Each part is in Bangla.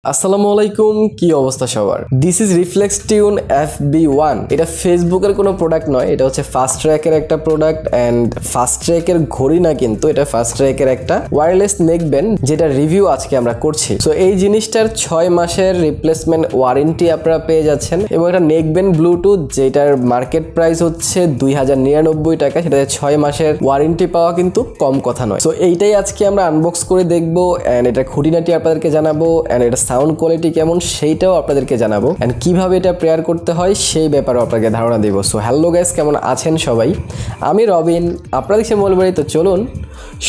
আসসালামু আলাইকুম, কি অবস্থা সবার? This is reflex tune FB1। এটা ফেসবুকের কোনো প্রোডাক্ট নয়, এটা হচ্ছে ফাস্ট ট্র্যাকের একটা প্রোডাক্ট। অ্যান্ড ফাস্ট ট্র্যাকের ঘড়ি না, কিন্তু এটা ফাস্ট ট্র্যাকের একটা ওয়্যারলেস নেক ব্যান্ড, যেটা রিভিউ আজকে আমরা করছি। সো এই জিনিসটার 6 মাসের রিপ্লেসমেন্ট ওয়ারেন্টি আপনারা পেয়ে যাচ্ছেন, এবং এটা নেক ব্যান্ড ব্লুটুথ, যেটার মার্কেট প্রাইস হচ্ছে 2099 টাকা। সেটাতে 6 মাসের ওয়ারেন্টি পাওয়া কিন্তু কম কথা নয়। সো এইটাই আজকে আমরা আনবক্স করে দেখবো, অ্যান্ড এটা খুঁটিনাটি আপনাদেরকে জানাবো, অ্যান্ড এটা সাউন্ড কোয়ালিটি কেমন সেইটাও আপনাদেরকে জানাবো, এন্ড কিভাবে এটা পেয়ার করতে হয় সেই ব্যাপারেও আপনাকে ধারণা দিব। সো হ্যালো গাইস, কেমন আছেন সবাই? আমি রবিন, আপনারা দেখছেন মৌলবাড়ি। তো চলুন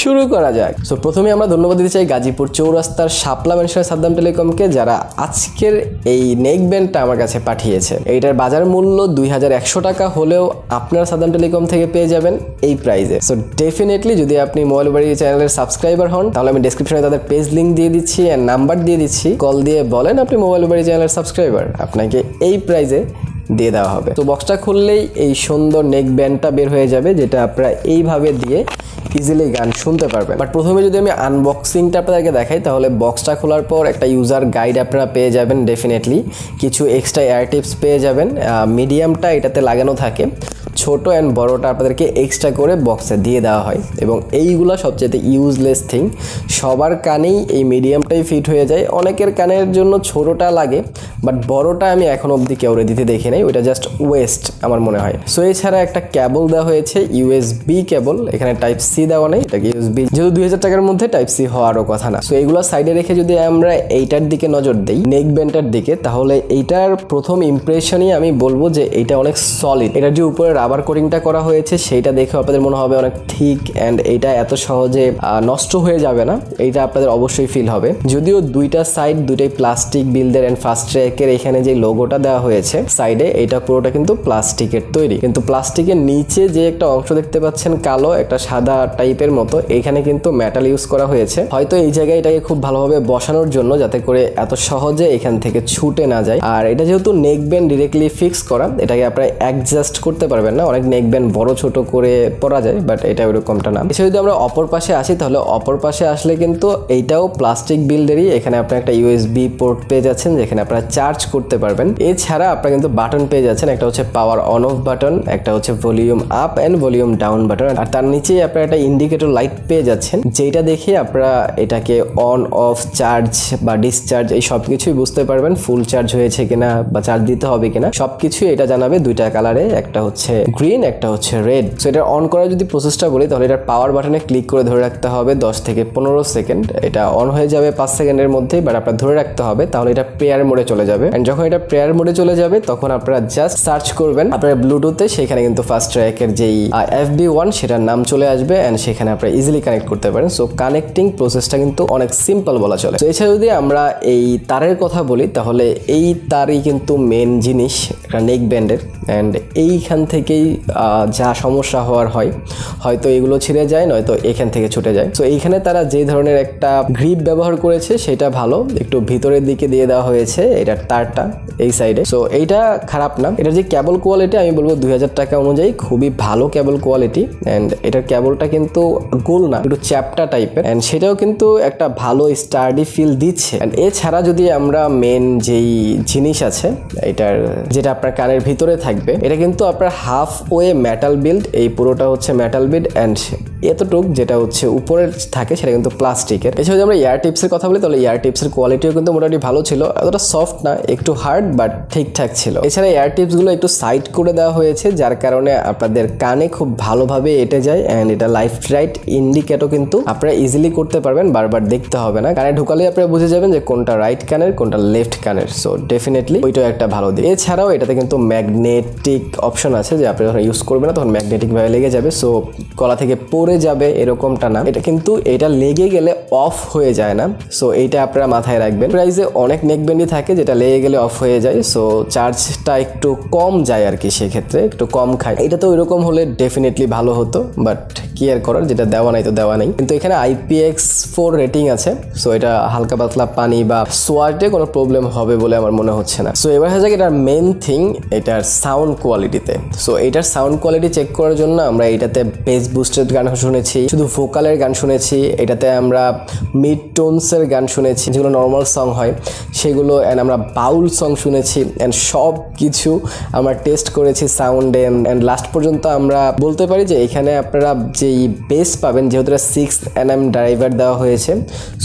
শুরু করা যাক। সো প্রথমে আমরা ধন্যবাদ দিতে চাই গাজীপুর চৌরাস্তার শাপলা মেনশনের সাদ্দাম টেলিকমকে, যারা আজকের এই নেক ব্যান্ডটা আমার কাছে পাঠিয়েছে। এইটার বাজার মূল্য 2100 টাকা হলেও আপনারা সাদ্দাম টেলিকম থেকে পেয়ে যাবেন এই প্রাইসে। সো ডেফিনেটলি যদি আপনি মৌলবাড়ি চ্যানেলের সাবস্ক্রাইবার হন, তাহলে আমি ডেসক্রিপশনে তাদের পেজ লিঙ্ক দিয়ে দিচ্ছি, এন্ড নাম্বার দিয়ে দিচ্ছি। কল দিয়ে বলেন আপনি মৌলবাড়ি চ্যানেলের সাবস্ক্রাইবার, আপনাকে এই প্রাইসে দিয়ে দেওয়া হবে। তো বক্সটা খুললেই এই সুন্দর নেক ব্যান্ডটা বের হয়ে যাবে, যেটা আপনারা এইভাবে দিয়ে ইজিলি গান শুনতে পারবেন। বাট প্রথমে যদি আমি আনবক্সিংটা আপনাদেরকে দেখাই, তাহলে বক্সটা খোলার পর একটা ইউজার গাইড আপনারা পেয়ে যাবেন। ডেফিনেটলি কিছু এক্সট্রা এয়ার টিপস পেয়ে যাবেন। মিডিয়ামটা এটাতে লাগানো থাকে, ছোট অ্যান্ড বড়টা আপনাদেরকে এক্সট্রা করে বক্সে দিয়ে দেওয়া হয়, এবং এইগুলো সবচেয়ে ইউজলেস থিং। সবার কানেই এই মিডিয়ামটাই ফিট হয়ে যায়। অনেকের কানের জন্য ছোটোটা লাগে, বাট বড়টা আমি এখন অবধি কেউ দিতে দেখি নাই, ওইটা জাস্ট ওয়েস্ট আমার মনে হয়। সো এছাড়া একটা কেবল দেওয়া হয়েছে, USB কেবল। এখানে টাইপ সি দেওয়া নেই, এটাকে USB, যেহেতু 2000 টাকার মধ্যে টাইপ সি হওয়ারও কথা না। সো এইগুলো সাইডে রেখে যদি আমরা এইটার দিকে নজর দিই, নেক ব্যান্ডটার দিকে, তাহলে এইটার প্রথম ইমপ্রেশনই আমি বলবো যে এইটা অনেক সলিড। এটার যে উপরে রাবার কোটিংটা করা হয়েছে সেইটা দেখে আপনাদের মনে হবে অনেক থিক, অ্যান্ড এইটা এত সহজে নষ্ট হয়ে যাবে না, এইটা আপনাদের অবশ্যই ফিল হবে। যদিও দুইটা সাইড দুইটাই প্লাস্টিক বিল্ডের অ্যান্ড ফাস্ট ট্র্যাকের এখানে যে লোগোটা দেওয়া হয়েছে সাইডে, এটা পুরোটা কিন্তু প্লাস্টিকের তৈরি। কিন্তু প্লাস্টিকের নিচে যে একটা অংশ দেখতে পাচ্ছেন কালো, একটা সাদা টাইপের মতো, এখানে কিন্তু মেটাল ইউজ করা হয়েছে। হয়তো এই জায়গায় এটাকে খুব ভালোভাবে বসানোর জন্য, যাতে করে এত সহজে এখান থেকে ছুটে না যায়। আর এটা যেহেতু নেক ব্যান্ড ডিরেক্টলি ফিক্স করা, এটাকে আপনারা অ্যাডজাস্ট করতে পারবেন না। অনেক নেক ব্যান্ড বড় ছোট করে পরা যায়, বাট এটা ওরকমটা না। এছাড়া যদি আমরা অপর পাশে আসি, তাহলে অপর পাশে আসলে কিন্তু এইটাও প্লাস্টিক বিল্ডেরই। এখানে আপনারা একটা USB পোর্ট পেয়ে যাচ্ছেন, যেখানে আপনারা চার্জ করতে পারবেন। এছাড়া আপনারা কিন্তু বাটন পেয়ে যাচ্ছেন, একটা হচ্ছে পাওয়ার অন অফ বাটন, একটা হচ্ছে volume up and volume down button, আর তার নিচেই আপনারা একটা ইন্ডিকেটর লাইট পেয়ে যাচ্ছেন, যেটা দেখে আপনারা এটাকে অন অফ, চার্জ বা ডিসচার্জ এই সব কিছুই বুঝতে পারবেন। ফুল চার্জ হয়েছে কিনা বা চার্জ দিতে হবে কিনা সবকিছু এটা জানাবে। দুইটা কালারে, একটা হচ্ছে গ্রিন, একটা হচ্ছে রেড। সো এটা অন করার যদি প্রসেসটা বলি, তাহলে এটার পাওয়ার বাটনে ক্লিক করে ধরে রাখতে হবে 10 থেকে 15 সেকেন্ড। এটা অন হয়ে যাবে 5 সেকেন্ডের মধ্যেই, বাট আপনার ধরে রাখতে হবে, তাহলে এটা প্রেয়ার মোডে চলে যাবে। এন্ড যখন এটা প্রেয়ার মোডে চলে যাবে, তখন আপনারা জাস্ট সার্চ করবেন আপনার ব্লুটুথে, সেখানে কিন্তু ফাস্ট ট্র্যাকের যেই FB1 সেটার নাম চলে আসবে, এন্ড সেখানে আপনারা ইজিলি কানেক্ট করতে পারেন। সো কানেক্টিং প্রসেসটা কিন্তু অনেক সিম্পল বলা চলে। তো এছাড়া যদি আমরা এই তারের কথা বলি, তাহলে এই তারই কিন্তু মেন জিনিস একটা নেক ব্যান্ডের, অ্যান্ড এইখান থেকেই যা সমস্যা হওয়ার হয়, হয়তো এগুলো ছিঁড়ে যায়, নয়তো এখান থেকে ছুটে যায়। সো এইখানে তারা যে ধরনের একটা গ্রিপ ব্যবহার করেছে সেটা ভালো, একটু ভিতরের দিকে দিয়ে দেওয়া হয়েছে এটার তারটা এই সাইডে। সো এইটা খারাপ না। এটার যে কেবল কোয়ালিটি, আমি বলবো 2000 টাকা অনুযায়ী খুবই ভালো কেবল কোয়ালিটি। অ্যান্ড এটার কেবলটা কিন্তু গোল না, একটু চ্যাপটা টাইপের, অ্যান্ড সেটাও কিন্তু একটা ভালো স্টার্ডি ফিল দিচ্ছে। অ্যান্ড এছাড়া যদি আমরা মেন যেই জিনিস আছে এটার, যেটা আপনার কানের ভিতরে থাকবে, এটা কিন্তু আপনার হাফ ওয়ে মেটাল বিল্ড। এই পুরোটা হচ্ছে মেটাল বিল্ড, অ্যান্ড এতটুক যেটা হচ্ছে উপরে থাকে সেটা কিন্তু প্লাস্টিকের। এছাড়া যদি আমরা ইয়ার টিপসের কথা বলি, তাহলে ইয়ার টিপসের কোয়ালিটিও কিন্তু মোটামুটি ভালো ছিল। এতটা সফট না, একটু হার্ড, বাট ঠিকঠাক ছিল। এছাড়া ইয়ার টিপসগুলো একটু সাইড করে দেওয়া হয়েছে, যার কারণে আপনাদের কানে খুব ভালোভাবে এঁটে যায়। অ্যান্ড এটা লাইফ রাইট ইন্ডিকেটও কিন্তু আপনারা ইজিলি করতে পারবেন, বারবার দেখতে হবে না। কানে ঢুকালেই আপনারা বুঝে যাবেন যে কোনটা রাইট কানের, কোনটা লেফট কানের। সো ডেফিনেটলি ওইটাও একটা ভালো দিক। এছাড়াও এটাতে কিন্তু ম্যাগনেটিক অপশন আছে, যে আপনি যখন ইউজ করবেন না তখন ম্যাগনেটিক ভাবে লেগে যাবে। সো গলা থেকে পড়ে যাবে এরকমটা না, এটা কিন্তু এটা লেগে গেলে অফ হয়ে যায় না। সো এইটা আপনারা মাথায় রাখবেন। প্রাইসে অনেক নেক ব্যান্ডই থাকে যেটা লেগে গেলে অফ হয়ে যায়, সো চার্জটা একটু কম যায় আর কি, সেক্ষেত্রে একটু কম খায়। এটা তো ওইরকম হলে ডেফিনেটলি ভালো হতো, বাট কি আর করার, যেটা দেওয়া নাই তো দেওয়া নাই। কিন্তু এখানে IPX4 রেটিং আছে, সো এটা হালকা পাতলা পানি বা সোয়াটে কোনো প্রবলেম হবে বলে আমার মনে হচ্ছে না। সো এবার হয়ে যাক এটার মেন থিং, এটার সাউন্ড কোয়ালিটিতে। সো এটার সাউন্ড কোয়ালিটি চেক করার জন্য আমরা এটাতে বেস বুস্টেড গান শুনেছি, শুধু ভোকালের গান শুনেছি, এটাতে আমরা মিড টোনসের গান শুনেছি যেগুলো নর্মাল সং হয় সেগুলো, অ্যান্ড আমরা বাউল সং শুনেছি, অ্যান্ড সব কিছু আমরা টেস্ট করেছি সাউন্ডে। অ্যান্ড লাস্ট পর্যন্ত আমরা বলতে পারি যে এখানে আপনারা যেই বেস পাবেন, যেহেতু 6nm ড্রাইভার দেওয়া হয়েছে,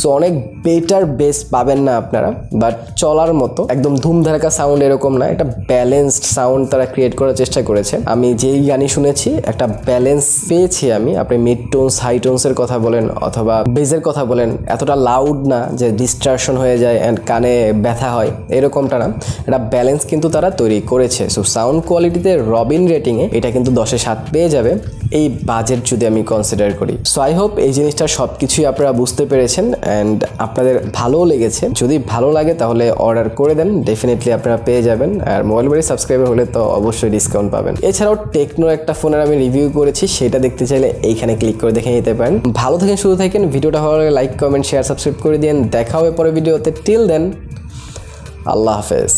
সো অনেক বেটার বেস পাবেন না আপনারা, বাট চলার মতো, একদম ধুমধারাকা সাউন্ড এরকম না, এটা ব্যালেন্সড সাউন্ড তারা ক্রিয়েট করার চেষ্টা করেছে। আমি যেই গানই শুনেছি একটা ব্যালেন্স পেয়েছি আমি। আপনি মিড টোনস হাই টোনসের কথা বলেন অথবা বেজের কথা বলেন, এতটা লাউড না যে ডিস্ট্রাকশন হয়ে যায় অ্যান্ড কানে ব্যথা হয়, এরকমটা না, এটা ব্যালেন্স কিন্তু তারা তৈরি করেছে। সো সাউন্ড কোয়ালিটিতে রবিন রেটিংয়ে এটা কিন্তু 10-এ 7 পেয়ে যাবে এই বাজেট যদি আমি কনসিডার করি। সো আই হোপ এই জিনিসটা সব কিছুই আপনারা বুঝতে পেরেছেন অ্যান্ড আপনাদের ভালোও লেগেছে। যদি ভালো লাগে তাহলে অর্ডার করে দেন, ডেফিনেটলি আপনারা পেয়ে যাবেন। আর মোবাইল বাড়ি সাবস্ক্রাইবার হলে তো অবশ্যই ডিসকাউন্ট পাবেন। এছাড়াও টেকনোর একটা ফোনের আমি রিভিউ করেছি, সেটা দেখতে চাইলে এইখানে ক্লিক করে দেখে নিতে পারেন। ভালো থাকেন, সুস্থ থাকেন। ভিডিওটা ভালো লাগে লাইক কমেন্ট শেয়ার সাবস্ক্রাইব করে দিন। দেখা হবে পরে ভিডিওতে। টিল দেন, আল্লাহ হাফেজ।